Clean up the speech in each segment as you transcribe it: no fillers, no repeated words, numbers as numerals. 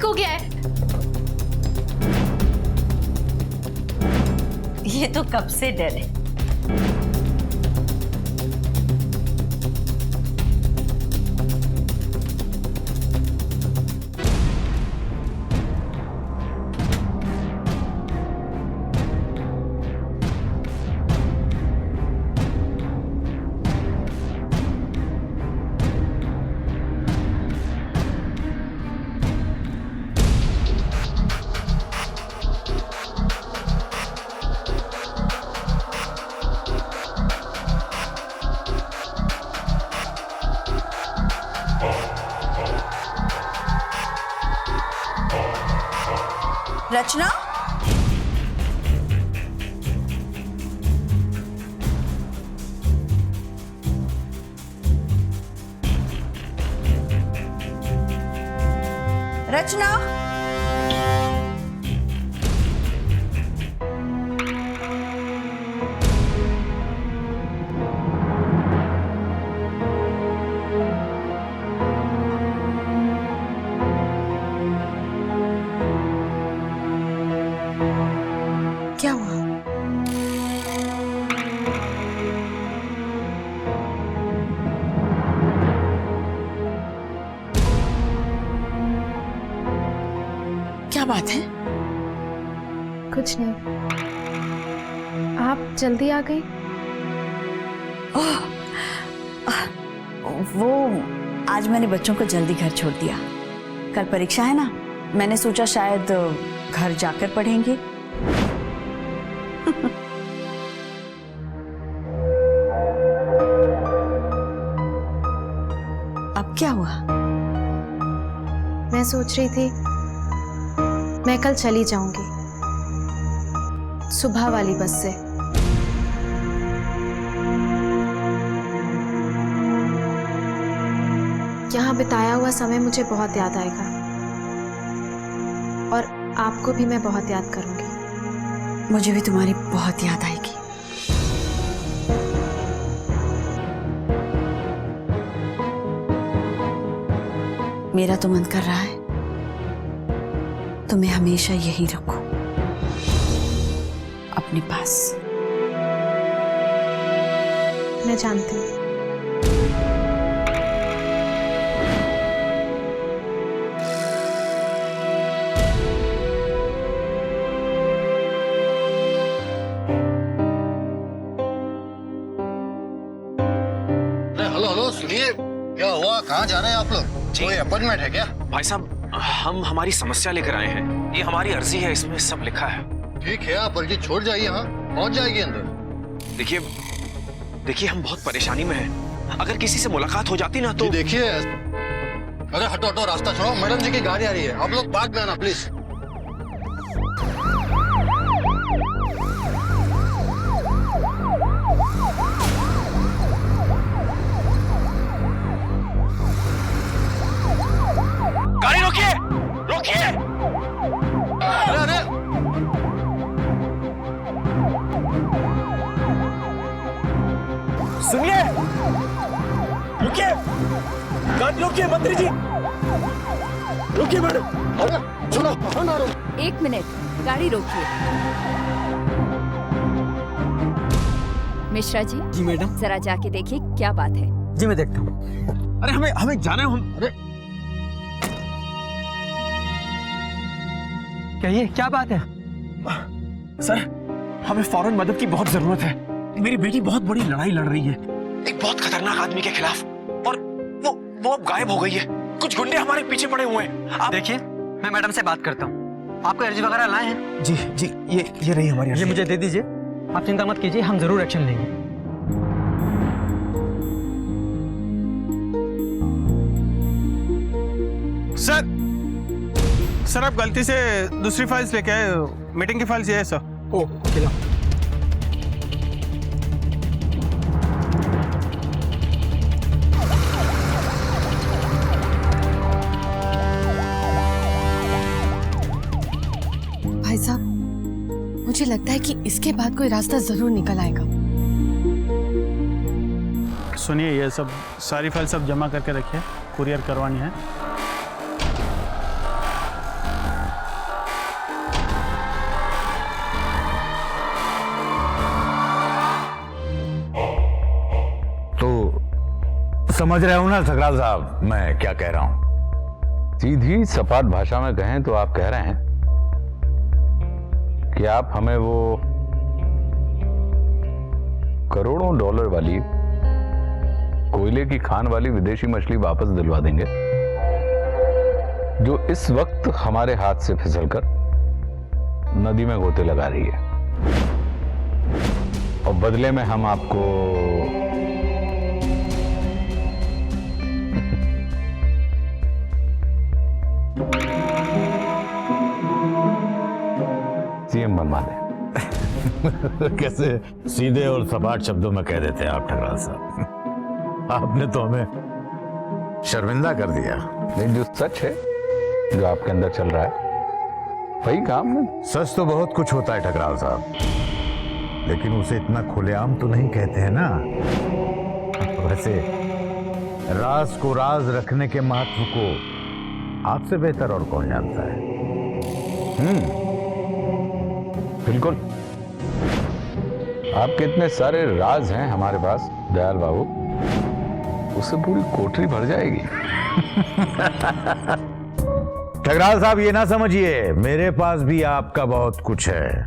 ठीक हो गया है। ये तो कब से डरे। रचना, रचना, क्या हुआ? क्या बात है? कुछ नहीं। आप जल्दी आ गई? वो आज मैंने बच्चों को जल्दी घर छोड़ दिया। कल परीक्षा है ना, मैंने सोचा शायद घर जाकर पढ़ेंगे। अब क्या हुआ? मैं सोच रही थी मैं कल चली जाऊंगी, सुबह वाली बस से। यहाँ बिताया हुआ समय मुझे बहुत याद आएगा और आपको भी मैं बहुत याद करूंगी। मुझे भी तुम्हारी बहुत याद आएगी। मेरा तो मन कर रहा है तुम्हें हमेशा यही रखूं अपने पास। मैं जानती हूँ। हेलो, सुनिए, क्या हुआ? कहाँ जा रहे हैं आप लोग? कोई अपॉइंटमेंट है क्या? भाई साहब, हम हमारी समस्या लेकर आए हैं। ये हमारी अर्जी है, इसमें सब लिखा है। ठीक है, आप अर्जी छोड़ जाइए, हाँ पहुँच जाएगी अंदर। देखिए हम बहुत परेशानी में हैं। अगर किसी से मुलाकात हो जाती ना तो। देखिए, अरे हटो हटो, रास्ता छोड़ो। मैडम जी की गाड़ी आ रही है, आप लोग बाद में आना प्लीज। गाड़ी रोकिए, रोकिए। अरे अरे, सुनिए, रुकिए, गाड़ी रोकिए मंत्री जी, रुकिए मैडम। अरे सुनो, कहाँ ना रहो। 1 मिनट, गाड़ी रोकिए। मिश्रा जी। जी मैडम। जरा जाके देखिए क्या बात है। जी मैं देखता हूँ। अरे हमें जाना है। अरे कहिए क्या बात है? सर, हमें फौरन मदद की बहुत जरूरत है। मेरी बेटी बहुत बड़ी लड़ाई लड़ रही है एक बहुत खतरनाक आदमी के खिलाफ, और वो अब गायब हो गई है। कुछ गुंडे हमारे पीछे पड़े हुए हैं। आप देखिए, मैं मैडम से बात करता हूँ। आपको अर्जी वगैरह लाए हैं? जी जी, ये रही हमारी अर्जी। ये मुझे दे दीजिए। आप चिंता मत कीजिए, हम जरूर एक्शन लेंगे। सर आप गलती से दूसरी फाइल्स लेके आए। मीटिंग की फाइल्स ये है सर। ओ खिला। भाई साहब, मुझे लगता है कि इसके बाद कोई रास्ता जरूर निकल आएगा। सुनिए, ये सब सारी फाइल सब जमा करके रखिए, कुरियर करवानी है। समझ रहे हो ना ठकराल साहब मैं क्या कह रहा हूं? सीधी सपाट भाषा में कहें तो आप कह रहे हैं कि आप हमें वो करोड़ों डॉलर वाली कोयले की खान वाली विदेशी मछली वापस दिलवा देंगे जो इस वक्त हमारे हाथ से फिसलकर नदी में गोते लगा रही है, और बदले में हम आपको सीएम बनवा दें। कैसे सीधे और सपाट शब्दों में कह देते हैं आप ठकराल साहब। आपने तो हमें शर्मिंदा कर दिया। नहीं, जो सच है, जो आपके अंदर चल रहा है, वही काम है। सच तो बहुत कुछ होता है ठकराल साहब, लेकिन उसे इतना खुलेआम तो नहीं कहते हैं ना। वैसे राज को राज रखने के महत्व को आपसे बेहतर और कौन जानता है? बिल्कुल, आपके इतने सारे राज हैं हमारे पास दयाल बाबू, उससे पूरी कोठरी भर जाएगी। ठकराल साहब ये ना समझिए, मेरे पास भी आपका बहुत कुछ है।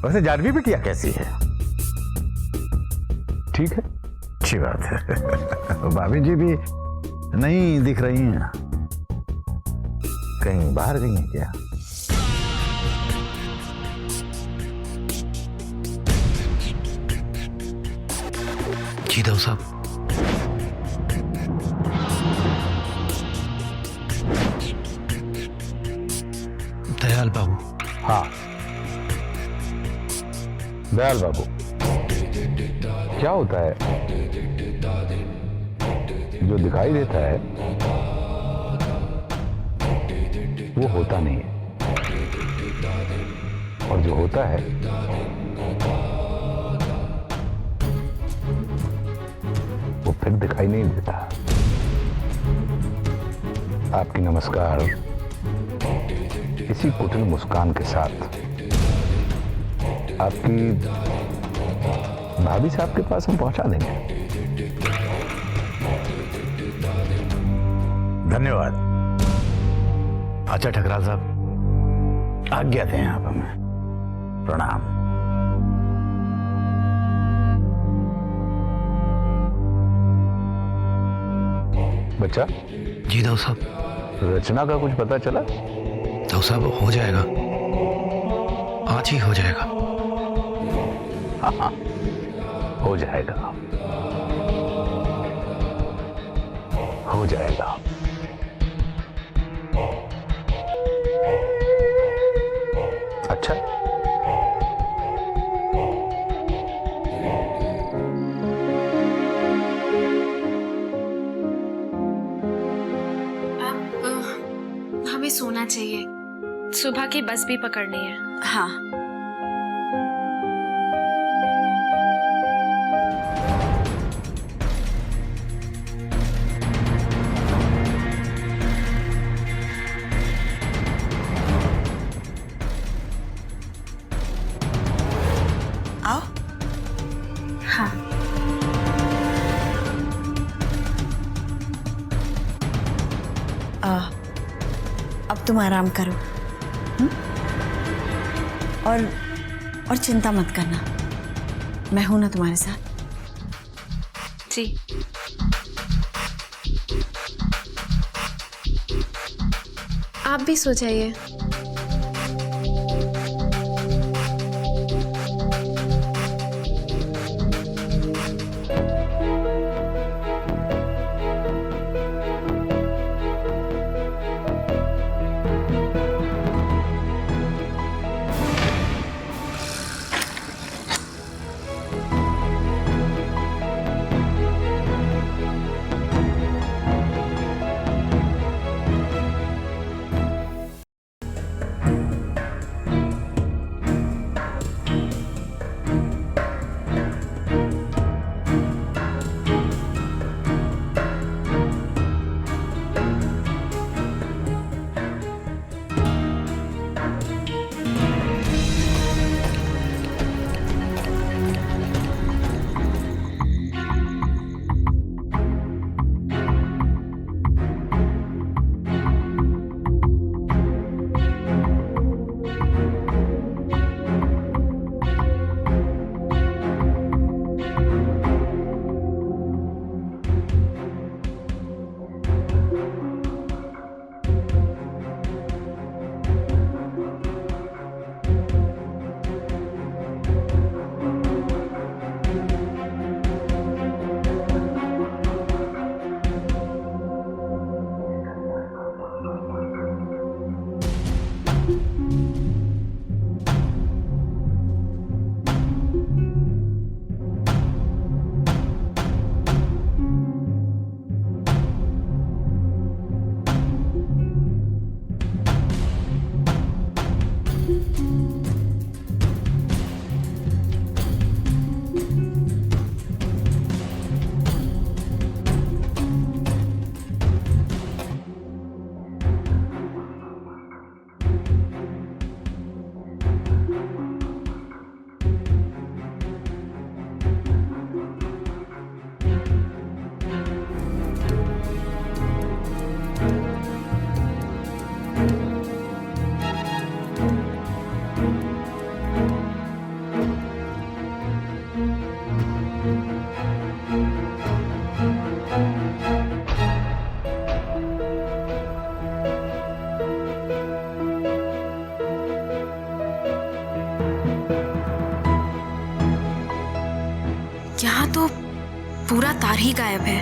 वैसे जानवी बिटिया कैसी है? ठीक है, अच्छी बात है। भाभी जी भी नहीं दिख रही हैं, कहीं बाहर गई हैं क्या? जी दो साहब। दयाल बाबू। हाँ, दयाल बाबू, क्या होता है जो दिखाई देता है वो होता नहीं है, और जो होता है वो फिर दिखाई नहीं देता। आपकी नमस्कार इसी कुटिल मुस्कान के साथ आपकी भाभी साहब के पास हम पहुंचा देंगे। धन्यवाद। अच्छा ठकराल साहब, आज्ञा दें आप हमें। प्रणाम। बच्चा। जी दाऊ साहब। रचना का कुछ पता चला? दाऊ साहब हो जाएगा, आज ही हो जाएगा। हाँ, हो जाएगा, हो जाएगा। अच्छा, हमें सोना चाहिए, सुबह की बस भी पकड़नी है। हाँ, आओ। हाँ, अब तुम आराम करो। और चिंता मत करना, मैं हूं ना तुम्हारे साथ। जी। आप भी सो जाइए। भी गायब है।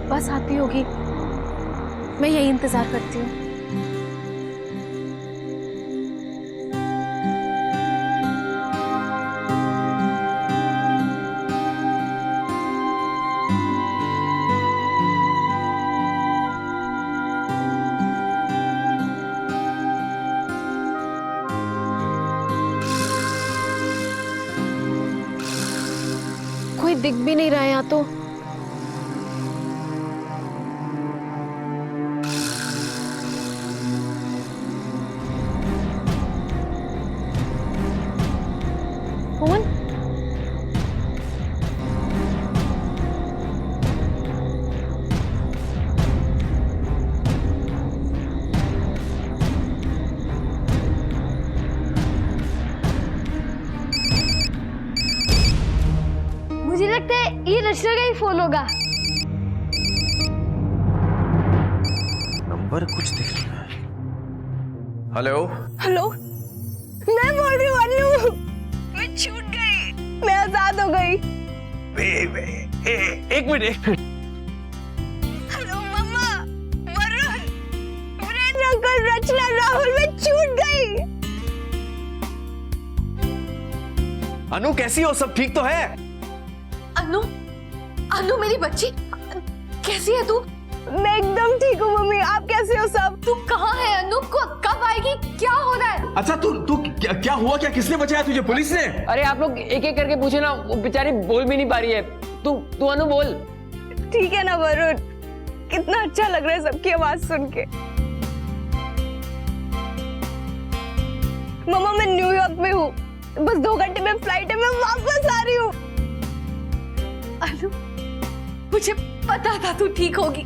बस आती होगी, मैं यही इंतजार करती हूँ। कोई दिख भी नहीं रहा यहाँ तो। फोन मुझे लगता है ये रचना का ही फोन होगा। नंबर कुछ दिख रहा है। हेलो हेलो, मैं बोल रही हूँ अन्नू, मैं छूट गई, मैं आजाद हो गई। एक मिनट। हेलो मम्मा, वरुण, वीरेंद्र अंकल, रचना, राहुल, मैं छूट गई। अनु कैसी हो? सब ठीक तो है? अनु, अनु मेरी बच्ची, कैसी है तू? मैं एकदम ठीक हूँ मम्मी, आप कैसे हो सब? तू कहाँ है अनु? कब आएगी? क्या हो रहा है? अच्छा तू क्या हुआ? क्या किसने बचाया तुझे? पुलिस ने? अरे आप लोग एक एक करके पूछे ना, वो बेचारी बोल भी नहीं पा रही है। तू अनु बोल। ठीक है ना वरुण, कितना अच्छा लग रहा है सबकी आवाज सुन के। मम्मा मैं न्यूयॉर्क में हूँ, बस 2 घंटे में फ्लाइट है, मैं वापस आ रही हूँ। अनु, मुझे पता था तू ठीक होगी।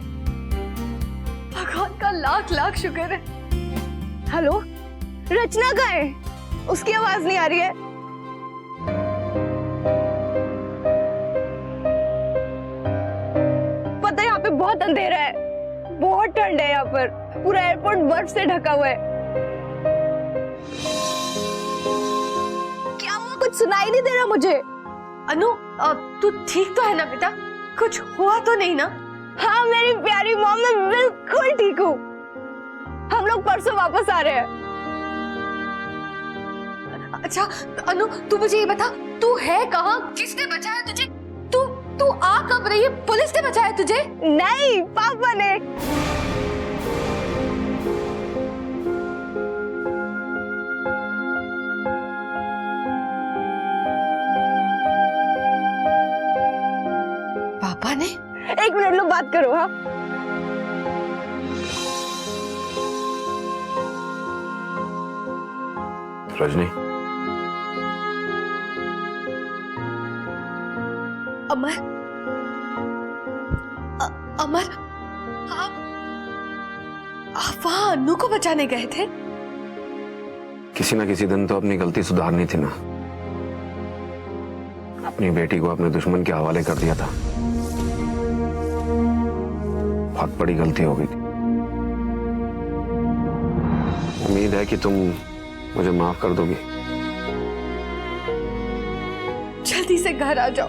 भगवान का लाख लाख शुक्र है। हेलो, रचना कहाँ है? उसकी आवाज नहीं आ रही है। पता है यहाँ पे बहुत अंधेरा है, बहुत ठंड है यहाँ पर, पूरा एयरपोर्ट बर्फ से ढका हुआ है। क्या हुआ? कुछ सुनाई नहीं दे रहा मुझे। अनु, तू ठीक तो है ना बेटा? कुछ हुआ तो नहीं ना? हाँ मेरी प्यारी मॉम, मैं बिल्कुल ठीक हूँ। हम लोग परसों वापस आ रहे हैं। अच्छा अनु, तू मुझे ये बता, तू है कहाँ? किसने बचाया तुझे? तू आ कब रही है? पुलिस ने बचाया तुझे? नहीं, पापा ने। पापा ने? 1 मिनट लो, बात करो। हाँ रजनी, अमर, अमर, आप वहां अनु को बचाने गए थे? किसी ना किसी दिन तो अपनी गलती सुधारनी थी ना। अपनी बेटी को अपने दुश्मन के हवाले कर दिया था। बहुत बड़ी गलती हो गई थी। उम्मीद है कि तुम मुझे माफ कर दोगी। जल्दी से घर आ जाओ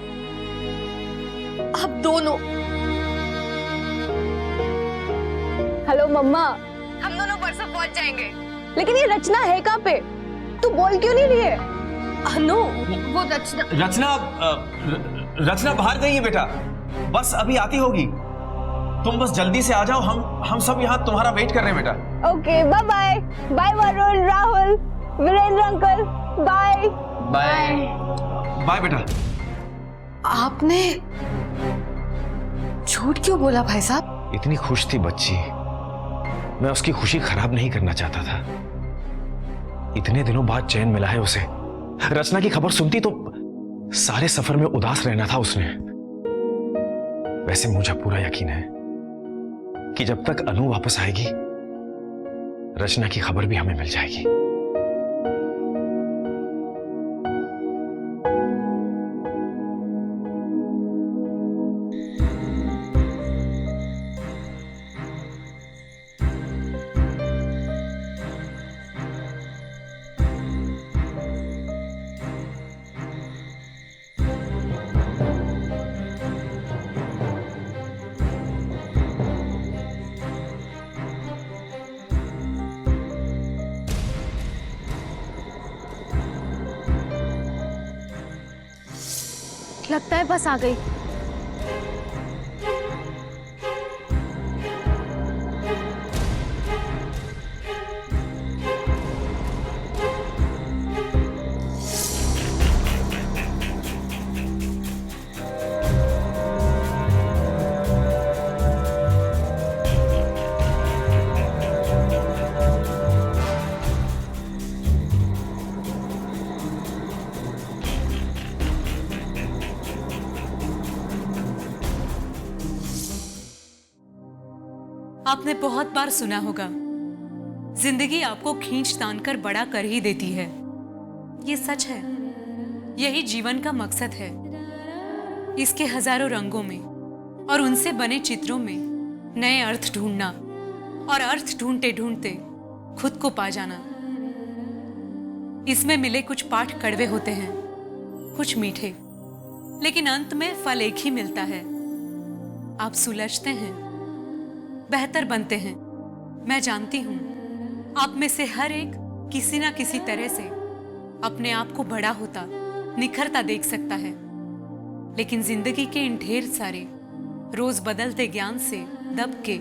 आप दोनों। हेलो मम्मा, हम दोनों परसों पहुंच जाएंगे। लेकिन ये रचना है कहाँ पे? तू बोल क्यों नहीं रही है? अनु, वो रचना रचना बाहर गई है बेटा, बस अभी आती होगी। तुम बस जल्दी से आ जाओ, हम सब यहाँ तुम्हारा वेट कर रहे हैं बेटा। Okay, bye bye. Bye Varun, Rahul, Virender uncle, bye bye. Bye बेटा। आपने झूठ क्यों बोला भाई साहब? इतनी खुश थी बच्ची, मैं उसकी खुशी खराब नहीं करना चाहता था। इतने दिनों बाद चैन मिला है उसे। रचना की खबर सुनती तो सारे सफर में उदास रहना था उसने। वैसे मुझे पूरा यकीन है कि जब तक अनु वापस आएगी, रचना की खबर भी हमें मिल जाएगी। लगता है बस आ गई। आपने बहुत बार सुना होगा, जिंदगी आपको खींच तान कर बड़ा कर ही देती है। ये सच है। यही जीवन का मकसद है। इसके हजारों रंगों में और उनसे बने चित्रों में नए अर्थ ढूंढना, और अर्थ ढूंढते ढूंढते खुद को पा जाना। इसमें मिले कुछ पाठ कड़वे होते हैं, कुछ मीठे, लेकिन अंत में फल एक ही मिलता है। आप सुलझते हैं, बेहतर बनते हैं। मैं जानती हूं आप में से हर एक किसी ना किसी तरह से अपने आप को बड़ा होता, निखरता देख सकता है। लेकिन जिंदगी के इन ढेर सारे रोज बदलते ज्ञान से दब के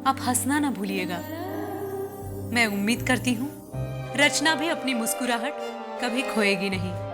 आप हंसना ना भूलिएगा। मैं उम्मीद करती हूं रचना भी अपनी मुस्कुराहट कभी खोएगी नहीं।